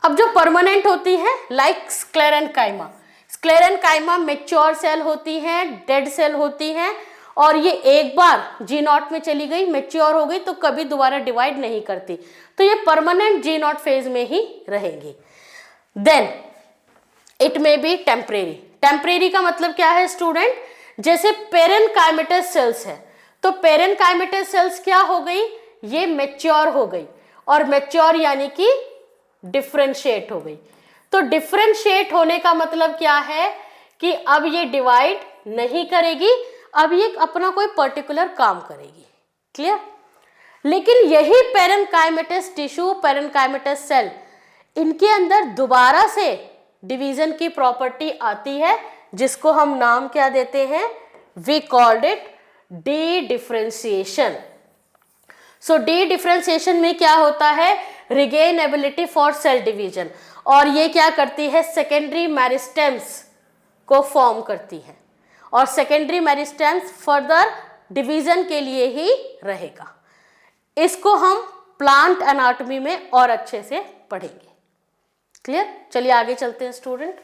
अब जो परमानेंट होती है, like sclerenchyma, sclerenchyma mature cell होती हैं, डेड सेल होती हैं, और ये एक बार G0 में चली गई, मैच्योर हो गई, तो कभी दोबारा डिवाइड नहीं करती, तो ये परमानेंट G0 फेज में ही रहेगी। Then it may be temporary. Temporary का मतलब क्या है स्टूडेंट, जैसे पेरेनकाइमेटस सेल्स है, तो पेरेनकाइमेटस सेल्स क्या हो गई, ये मैच्योर हो गई, और मैच्योर यानी कि डिफरेंशिएट हो गई। तो डिफरेंशिएट होने का मतलब क्या है कि अब ये डिवाइड नहीं करेगी, अब ये अपना कोई पर्टिकुलर काम करेगी। क्लियर। लेकिन यही पेरेनकाइमेटस टिश्यू, पेरेनकाइमेटस सेल, इनके अंदर दोबारा से डिवीजन की प्रॉपर्टी आती है, जिसको हम नाम क्या देते हैं, we called it dedifferentiation. So dedifferentiation में क्या होता है, regain ability for cell division, और ये क्या करती है, सेकेंडरी मेरिस्टेम्स को फॉर्म करती है, और सेकेंडरी मेरिस्टेम्स फर्दर डिवीजन के लिए ही रहेगा। इसको हम प्लांट एनाटॉमी में और अच्छे से पढ़ेंगे। क्लियर। चलिए आगे चलते हैं स्टूडेंट।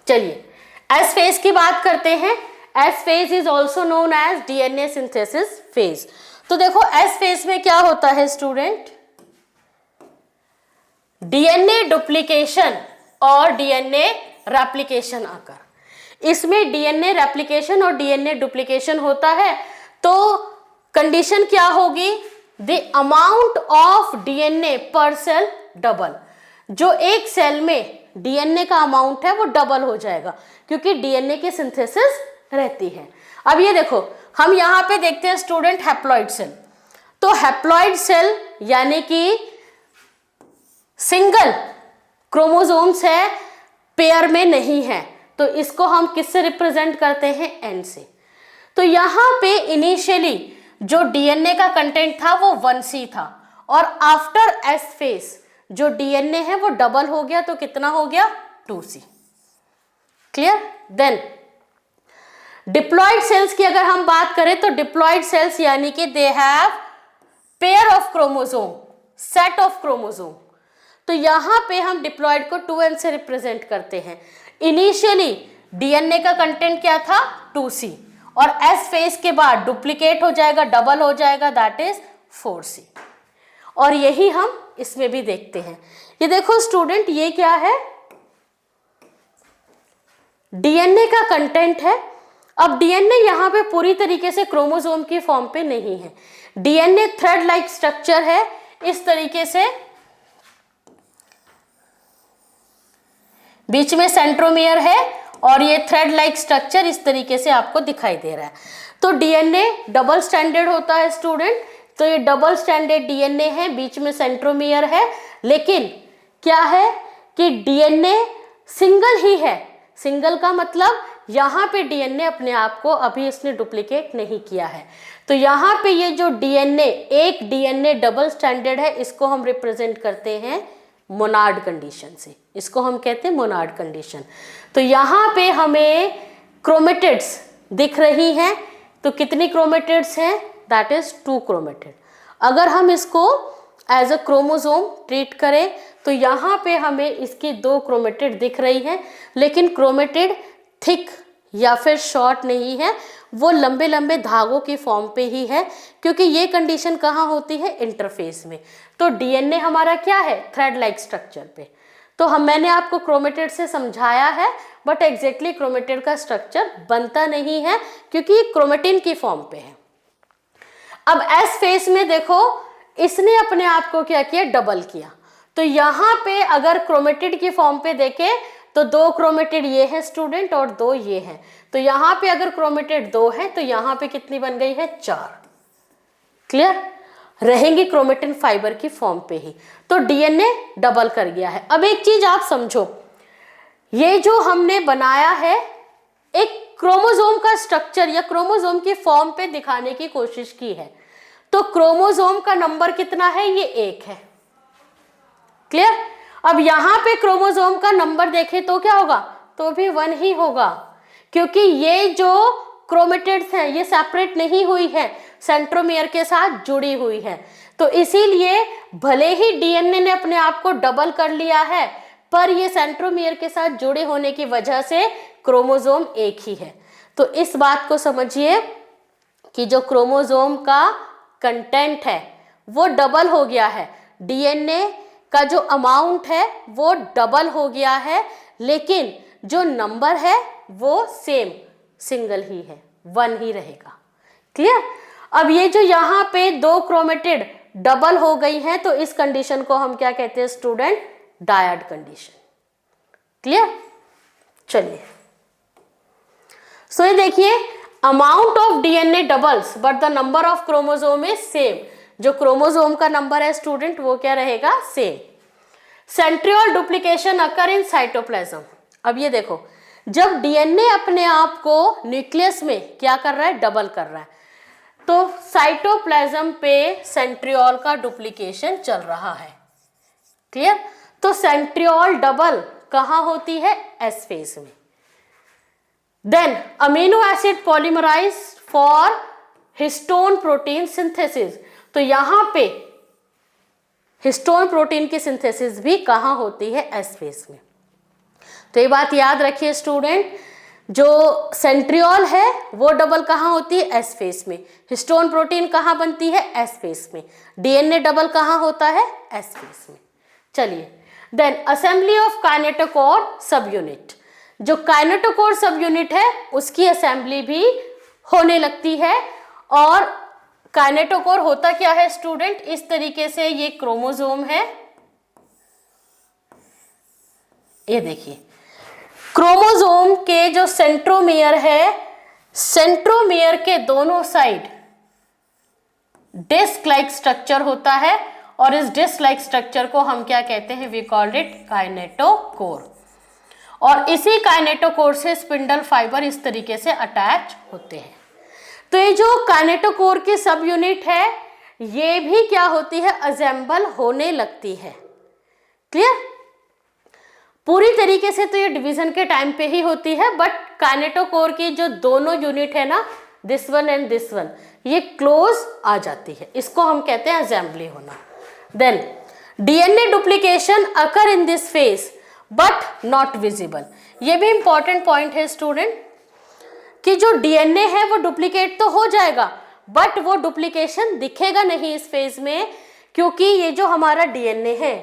चलिए एस फेज की बात करते हैं। S phase is also known as DNA synthesis phase. तो देखो एस फेज में क्या होता है स्टूडेंट, डीएनए डुप्लीकेशन और डीएनए रेप्लिकेशन आकर, इसमें डीएनए रेप्लिकेशन और डीएनए डुप्लीकेशन होता है, तो कंडीशन क्या होगी, the amount of DNA per cell double. जो एक सेल में डीएनए का अमाउंट है वो डबल हो जाएगा, क्योंकि डीएनए की सिंथेसिस रहती है। अब ये देखो, हम यहाँ पे देखते हैं स्टूडेंट हैप्लॉइड सेल। तो हैप्लॉइड सेल यानी कि सिंगल क्रोमोसोम्स है, पेयर में नहीं है, तो इसको हम किससे रिप्रेजेंट करते हैं, एन से। तो यहाँ पे इनिशियली जो डीएनए का कंटेंट था वो 1C था, और आफ्टर एस फेज जो डीएनए है वो डबल हो गया, तो कितना हो गया, 2C। Clear. Then diploid sales की अगर हम बात करें, तो डिप्लॉइड सेल्स यानी कि they have pair of chromosome, set of chromosome. तो यहाँ पे हम डिप्लॉइड को 2N से रिप्रेजेंट करते हैं। इनिशियली डीएनए का कंटेंट क्या था, 2C, और एस फेज के बाद डुप्लीकेट हो जाएगा, डबल हो जाएगा, दैट इज 4C। और यही हम इसमें भी देखते हैं। ये देखो स्टूडेंट, ये क्या है, डीएनए का कंटेंट है। अब डीएनए यहाँ पे पूरी तरीके से क्रोमोसोम की फॉर्म पे नहीं है, डीएनए थ्रेड लाइक स्ट्रक्चर है, इस तरीके से बीच में सेंट्रोमियर है, और ये थ्रेड लाइक स्ट्रक्चर इस तरीके से आपको दिखाई दे रहा है। तो डीएनए डबल स्टैंडर्ड होता है स्टूडेंट, तो ये डबल स्टैंडर्ड डीएनए है, बीच में सेंट्रोमियर है, लेकिन क्या है कि डीएनए सिंगल ही है। सिंगल का मतलब यहाँ पे डीएनए अपने आप को अभी इसने डुप्लीकेट नहीं किया है, तो यहाँ पे ये जो डीएनए, एक डीएनए डबल स्टैंडर्ड है, इसको हम रिप्रेजेंट करते हैं मोनाड कंडीशन से, इसको हम कहते हैं मोनाड कंडीशन। तो यहाँ पे हमें क्रोमेटिड्स दिख रही हैं, तो कितनी क्रोमेटिड्स हैं, दैट इज 2 क्रोमेटिड। अगर हम इसको एज अ क्रोमोसोम ट्रीट करें, तो यहाँ पे हमें इसकी 2 क्रोमेटिड दिख रही हैं, लेकिन क्रोमेटिड थिक या फिर शॉर्ट नहीं है, वो लंबे लंबे धागों की फॉर्म पे ही है, क्योंकि ये कंडीशन कहाँ होती है, इंटरफेस में। तो डीएनए हमारा क्या है, थ्रेड लाइक स्ट्रक्चर पे। तो मैंने आपको क्रोमेटिड से समझाया है, बट एग्जैक्टली क्रोमेटिड का स्ट्रक्चर बनता नहीं है, क्योंकि ये क्रोमेटिन की फॉर्म पे है। अब एस फेस में देखो, इसने अपने आप को क्या किया, डबल किया। तो यहाँ पे अगर क्रोमेटिड की फॉर्म पे देखें तो 2 क्रोमेटिड ये है स्टूडेंट और 2 ये है। तो यहाँ पे अगर क्रोमेटिड 2 है तो यहाँ पे कितनी बन गई है, 4। क्लियर, रहेंगी क्रोमेटिन फाइबर की फॉर्म पे ही। तो डीएनए डबल कर गया है। अब एक चीज आप समझो, ये जो हमने बनाया है एक क्रोमोसोम का स्ट्रक्चर या क्रोमोसोम की फॉर्म पे दिखाने की कोशिश की है। तो क्रोमोसोम का नंबर कितना है, ये 1 है। क्लियर। अब यहां पे क्रोमोसोम का नंबर देखें तो क्या होगा, तो भी 1 ही होगा, क्योंकि ये जो क्रोमेटिड्स हैं ये सेपरेट नहीं हुई है, सेंट्रोमियर के साथ जुड़ी हुई है। तो इसीलिए भले ही डीएनए ने अपने आप को डबल कर लिया है, पर ये सेंट्रोमियर के साथ जुड़े होने की वजह से क्रोमोसोम एक ही है। तो इस बात को समझिए कि जो क्रोमोसोम का कंटेंट है वो डबल हो गया है, डीएनए का जो अमाउंट है वो डबल हो गया है, लेकिन जो नंबर है वो सेम सिंगल ही है, 1 ही रहेगा। क्लियर। अब ये जो यहाँ पे 2 क्रोमेटिड डबल हो गई हैं, तो इस कंडीशन को हम क्या कहते हैं स्टूडेंट, डायड कंडीशन। क्लियर। चलिए, सो ये देखिए, amount of DNA doubles but the number of chromosome is same. जो क्रोमोसोम का नंबर है स्टूडेंट वो क्या रहेगा, same. Centriole duplication occur in cytoplasm. अब ये देखो, जब डीएनए अपने आप को न्यूक्लियस में क्या कर रहा है, डबल कर रहा है, तो साइटोप्लाज्म पे सेंट्रियोल का डुप्लीकेशन चल रहा है। क्लियर। तो सेंट्रियोल डबल कहाँ होती है, एस फेज में। Then amino acid polymerize for histone protein synthesis. तो यहां पे हिस्टोन प्रोटीन की सिंथेसिस भी कहाँ होती है, एस फेज में। तो ये बात याद रखिए स्टूडेंट, जो सेंट्रियोल है वो डबल कहाँ होती है, एस फेज में। हिस्टोन प्रोटीन कहाँ बनती है, एस फेज में। डीएनए डबल कहाँ होता है, एस फेज में। चलिए, then assembly of kinetochore subunit. जो काइनेटोकोर सब यूनिट है उसकी असेंबली भी होने लगती है। और काइनेटोकोर होता क्या है स्टूडेंट, इस तरीके से ये क्रोमोसोम है, ये देखिए क्रोमोसोम के जो सेंट्रोमियर है, सेंट्रोमियर के दोनों साइड डिस्क लाइक स्ट्रक्चर होता है, और इस डिस्क लाइक स्ट्रक्चर को हम क्या कहते हैं, वी कॉल्ड इट काइनेटोकोर। और इसी काइनेटोकोर से स्पिंडल फाइबर इस तरीके से अटैच होते हैं। तो ये जो काइनेटोकोर की सब यूनिट है ये भी क्या होती है, असेंबल होने लगती है। क्लियर। पूरी तरीके से तो ये डिवीजन के टाइम पे ही होती है, बट काइनेटोकोर की जो दोनों यूनिट है ना, this one and this one, ये क्लोज आ जाती है, इसको हम कहते हैं असेंबली होना। Then DNA duplication occur in this phase but not visible. ये भी इंपॉर्टेंट पॉइंट है स्टूडेंट कि जो डीएनए है वो डुप्लीकेट तो हो जाएगा, बट वो डुप्लीकेशन दिखेगा नहीं इस फेज में, क्योंकि ये जो हमारा डीएनए है,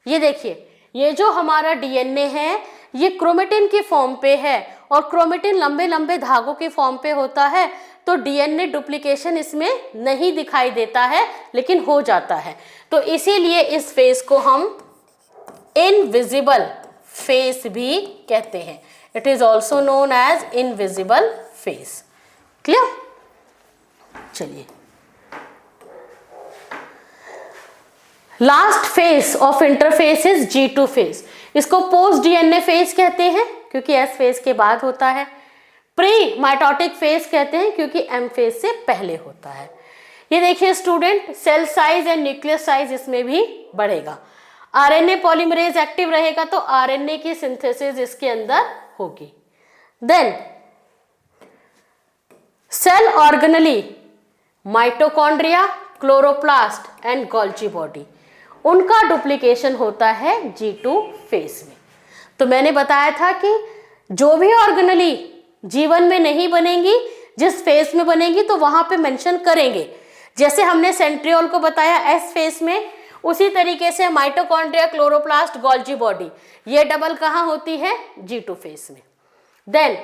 ये देखिए, ये जो हमारा डीएनए है ये क्रोमेटिन की फॉर्म पे है, और क्रोमेटिन लंबे लंबे धागों की फॉर्म पे होता है। तो डीएनए डुप्लीकेशन इसमें नहीं दिखाई देता है, लेकिन हो जाता है। तो इसीलिए इस फेज को हम इनविजिबल फेज भी कहते हैं। It is also known as invisible phase. Clear. चलिए, last phase of interphase is G2 phase. इसको पोस्ट डीएनए फेज कहते हैं क्योंकि एस फेज के बाद होता है। प्री माइटोटिक फेज कहते हैं क्योंकि एम फेज से पहले होता है। ये देखिए student, cell size and nucleus size इसमें भी बढ़ेगा। आरएनए पॉलीमरेज एक्टिव रहेगा तो आरएनए की सिंथेसिस इसके अंदर होगी। Then cell organelle, mitochondria, chloroplast and Golgi body, उनका डुप्लीकेशन होता है G2 फेज में। तो मैंने बताया था कि जो भी ऑर्गेनेली जीवन में नहीं बनेंगी, जिस फेज में बनेंगी तो वहां पे मेंशन करेंगे। जैसे हमने सेंट्रियोल को बताया एस फेज में, उसी तरीके से माइटोकॉन्ड्रिया, क्लोरोप्लास्ट, गोल्जी बॉडी, ये डबल कहाँ होती है? G2 फेज में। देन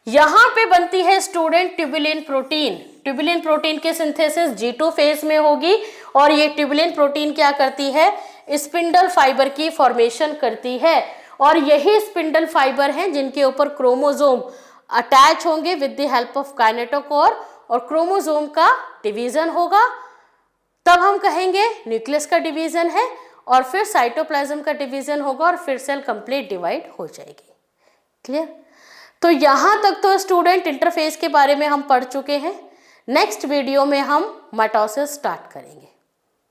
यहां पे बनती है student tubulin protein. Tubulin protein की सिंथेसिस G2 फेज में होगी और ये ट्यूबुलिन प्रोटीन क्या करती है? स्पिंडल फाइबर की फॉर्मेशन करती है और यही स्पिंडल फाइबर हैं जिनके ऊपर क्रोमोसोम अटैच होंगे with the help of kinetochore और क्रोमोसोम का डिवीजन होगा। तब हम कहेंगे न्यूक्लियस का डिवीजन है और फिर साइटोप्लाज्म का डिवीजन होगा और फिर सेल कंप्लीट डिवाइड हो जाएगी। क्लियर? तो यहां तक तो स्टूडेंट इंटरफेस के बारे में हम पढ़ चुके हैं। नेक्स्ट वीडियो में हम माइटोसिस स्टार्ट करेंगे।